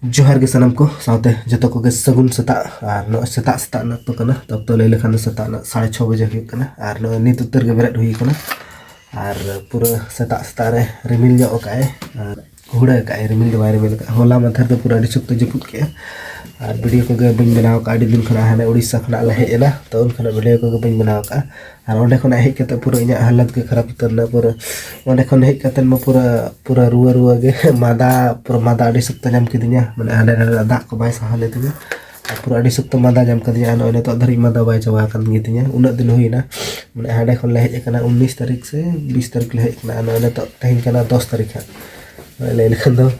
जोहार के सनम को साथे जतो को सगुन सेता और नो सेता सेता न तो कना तब तो ले लेखान दो सेता न 6:30 बजे हुई कना और नो नित उत्तर के बेरेट हुई कना और पूरा सेता सेता रे रिमिल जो काए हुड़ा काए रिमिल दो बारे मिल होला माथर तो पूरा डिसुक तो जपुत के और वीडियो को बन बनाव का आडी दिन खना हने उड़ीसा खना ले हेना तो उन खना वीडियो को बन बनाव का और ओंडे खना हेज कते पूरा इना हालत के खराब उतरना पूरा ओंडे खन हेज कते म पूरा रुआ के मादा पूरा मादा आडी सुक तजम किदिया माने हाने हाने दाग को बाय सहाले तिया पूरा आडी सुक मादा जम कदिया नो तो धरी मादा बाय चवा kan gitinya उना दिन हुईना माने हाने खन ले हेज कना 19 तारीख से 20 तारीख ले हेज कना नो तो तहिन कना 10 तारीख ले लेखन दो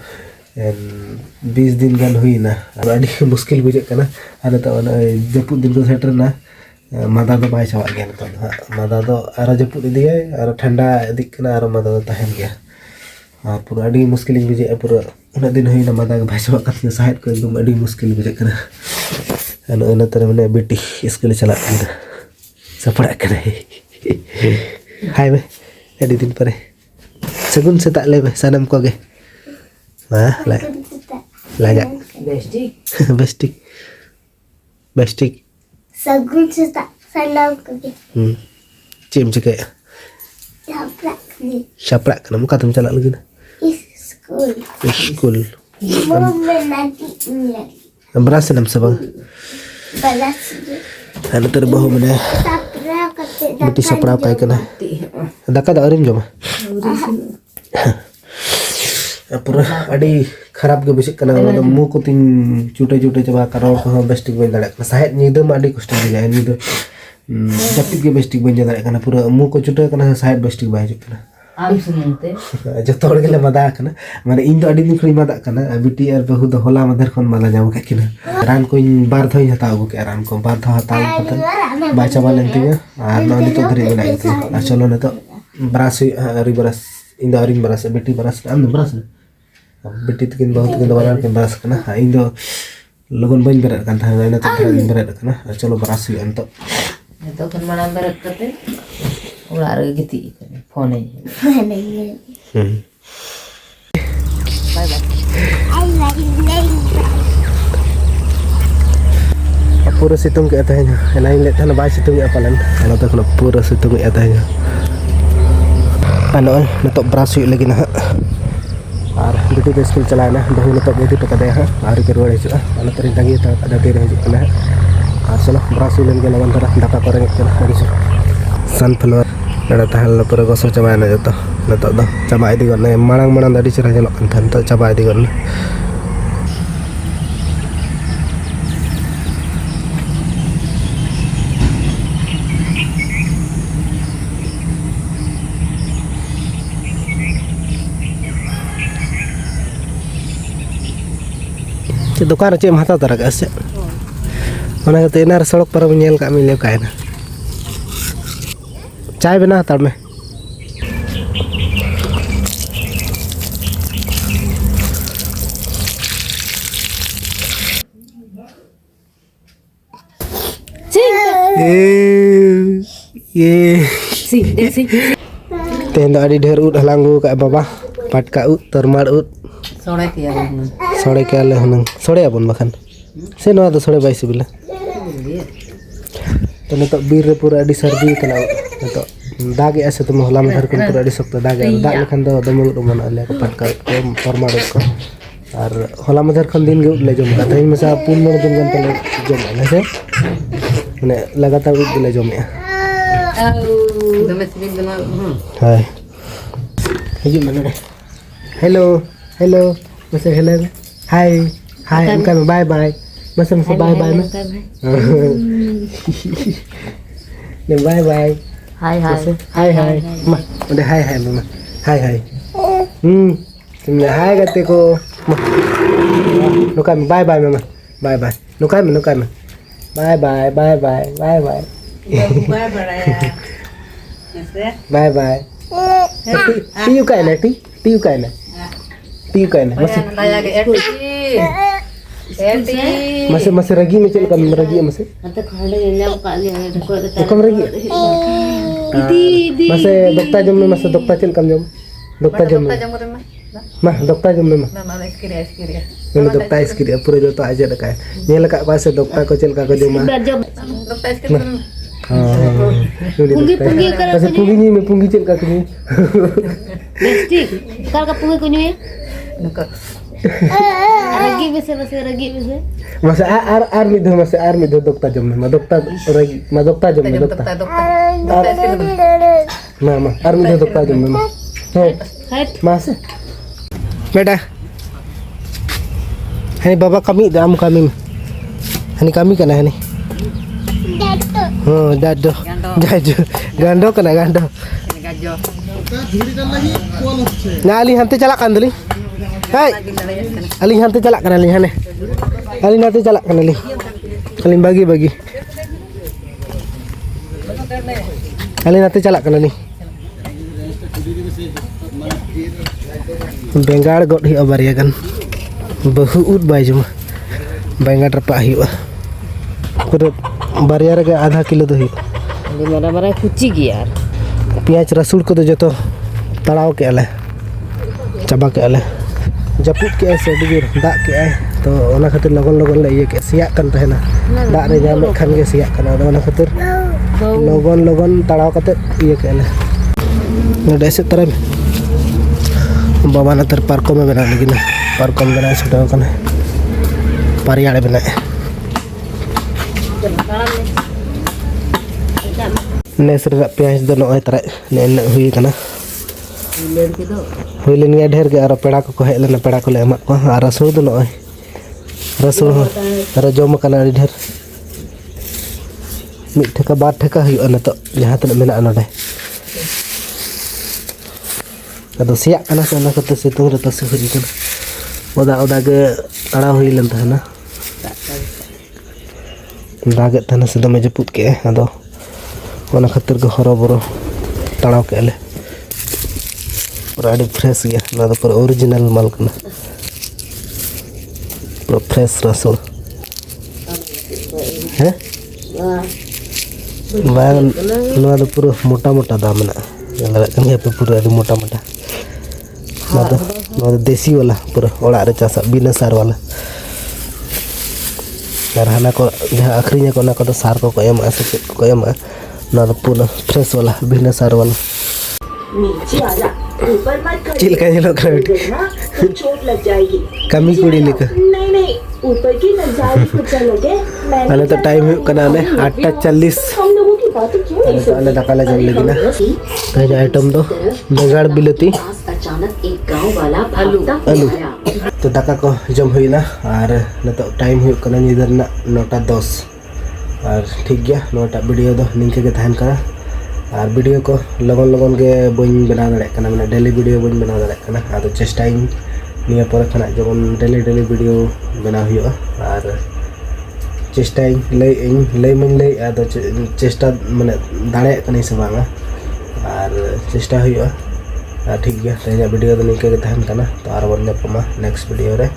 20 दिन गान हुई ना अड़ी मुश्किल बुझे कना अरे तो जपुद दिन को सेटर ना मादा दो बाय चवा गया तो मादा दो आरा जपुद इदी है और ठंडा दिक कना और मादा दो तहन गया और पूरा अड़ी मुश्किल बुझे पूरा उना दिन हुई ना मादा के बाय चवा कत साहेब को एकदम अड़ी मुश्किल बुझे कना अन उना तर माने बेटी स्कूल चला गया सपड़ा करे हाय बे अड़ी दिन परे सगुन से tak le sanam ko ge Lanya Bestik Sagun tak salam ke Cim cakap Syaprak kena muka tu macam lagi School nanti Berasa nam sabang balas Ada terbahu mana Beti syaprak kai kena Daka tak arim jom पूरा अड़ी खराब के बुझे कना मुँह को तीन चूटे चूटे चबा कर रोड को बेस्टिक बन दाड़े कना साहेब नींद में अड़ी कष्ट हो जाए नींद जपित के बेस्टिक बन दाड़े कना पूरा मुँह को चूटे कना साहेब बेस्टिक बाय जो कना आम सुनते जो तोड़ के ले मदा कना माने इन तो अड़ी दिन खड़ी मदा कना बिटी और बहु दो होला मदर खन मदा जाम का किना रान को इन बार धोई हता हो के रान को बार धो हता पतन बाचा वाले इंतिया और नौनी तो धरे बनाई थी चलो न तो ब्रश हरी ब्रश इन दो हरी ब्रश बेटी ब्रश आम ब्रश बेटी तकिन बहुत तकिन दो बार के ब्रश कना इन दो लगन बन बेरत kan था ना तो बन बेरत कना चलो ब्रश हुई अंत तो kan mana berat kate ular giti phone bye bye पूरा सितुंग के आता है लाइन लेते हैं बाय सितुंग apa lan kalau तो पूरा सितुंग के आता है ano nato ब्रश हुई lagi ना और बेटी के स्कूल चला ना बहु नतो बेटी तो कदे हां आरी के रोड हिजुआ अन तरी तंगी त ada बेर हिजु कना और चलो ब्रश हुई लेन लगन तरा दाका करे कना हिजु सनफ्लावर नडा तहल पूरा गोसो चबा ना जतो नतो दो चबा इदी गन मांग मांग दाडी चरा जलो kan तो चबा इदी गन दुकान चे हाथा तरह का से ओना कते इनार सड़क पर नेल का मिले का ना चाय बना तड़ में ये तेन दो अड़ी ढेर उड हलांगू का बाबा पटका उड तरमाड़ उड सोड़े के आले हनंग सोड़े अपन बखान से नवा तो सोड़े बाई सिबिला तो नतो बीर रे पूरा अडी सर्दी कना नतो दागे ऐसे तो होला में घर को पूरा अडी सख्त दागे दाग लखन दो दमु मन आले को पटका को परमाड़ को और होला में घर खन दिन गे ले जम का तई में सा पुन में दिन गन तले जम ना से माने लगातार उद ले जम दमे सिबिल बना हाय हिजु मने हेलो हेलो मसे हेलो हाय हाय उनका बाय बाय मसे मसे बाय बाय में ने बाय बाय हाय हाय हाय हाय मा उन्हें हाय हाय मम्मा हाय हाय तुमने हाय करते को नुका में बाय बाय मम्मा बाय बाय नुका में bye bye bye bye bye bye bye बड़ा यार बाय बाय टी यू का ना टी यू का ना टी का ना masih masih ragi macam kamu ragi masih kamu ragi masih dokter jam masih dokter cil kamu jam dokter jam Mah dokter jom mah. Mama es kiri. Ini dokter iskiri pura joto aja dekat. Nyela kak pas dokter ko cel kak ko jom mah. Dokter es kiri. Pungi kara Pasal pungi ni pungi cel kak ni. Bestik. Kal ka pungi kunyo ya? Nuka. Ragi bisa. Masa ar mi do dokter jom mah dokter jom dokter. Dokter es kiri. Mama ar mi do dokter jom mah. Hai. Mas. Beda. Hani baba kami dalam kami. Hani kami kana hani. Oh, dado. Gando kana gando. Gajo. Nah, Ali hantu calak kan dulu. Hai. Ali hantu calak kan Ali hane. Ali hantu calak kan Ali. Ali bagi. Ali hantu calak kan Ali. Bengar got hi abar ya kan. Bahu ud bai cuma. Bengar terpak hi wah. Kurut barya rega आधा kilo तो ही Mara kuci giar. पियाज रसूल को तो जो तड़ाव के आले चाबा के आले जपुत के ऐसे डिजोर दाग के आए तो ओना खातिर लगन ले ये के सिया कन रहना दाग रे जाम खान के सिया कन ओना खातिर लगन तड़ाव कते ये के आले नोडे से तरह बाबा ना तर पार्को में बना लगी ना पार्को में बना छुटा कने पारियाड़े बना नेस रे प्याज दो नय तरे ने हुई कना हुई लेन गया ढेर के आरो पेड़ा को हेज लेना पेड़ा को ले एमा को आ रसूल दो नय रसूल रे जम कना ढेर मिट ठेका बार ठेका हुई न तो जहां तने मेना नडे अदो सिया कना से ना कते सितुंग रे तसे हुई कना ओदा के तड़ा हुई लेन तहना दागे तहना से दमे जपुत के अदो ओना खातिर को हरो बरो तड़ाव के ले पूरा अड़ी फ्रेश गया ना तो पूरा ओरिजिनल माल कना पूरा फ्रेश रसूल है बाग ना तो पूरा मोटा दाम ना लगा कन पे पूरा अड़ी मोटा ना तो देसी वाला पूरा ओड़ा रे चासा बिना सार वाला और हाना को जहां आखिरी को ना को तो सार को एमा से को एमा ना तो पूरा फ्रेश वाला बिना सार वाला चिल का लोग चोट लग जाएगी कमी कुड़ी लेकर नहीं ऊपर की नजारे को चलोगे अने तो टाइम कना ने 8:40 हम लोगों की बातें क्यों नहीं अने दकाला जम लगी ना तो आइटम दो बेगाड़ बिलती अचानक एक गांव वाला आलू तो दाका को जम हुई ना और न तो टाइम हुई कना निदर ना 9:10 और ठीक गया नोटा वीडियो दो निंके के तहन करा और वीडियो को लगन के बन बना दड़े कना माने डेली वीडियो बन बना दड़े कना आदो चेष्टाइन निया पर खना जबन डेली वीडियो बना हुआ और चेष्टाइन लई मन लई आदो चेष्टा माने दाड़े कने से बांगा और चेष्टा हुआ ठीक गया तेज वीडियो तो निंके के तहन कना तो और बन नेक्स्ट वीडियो रे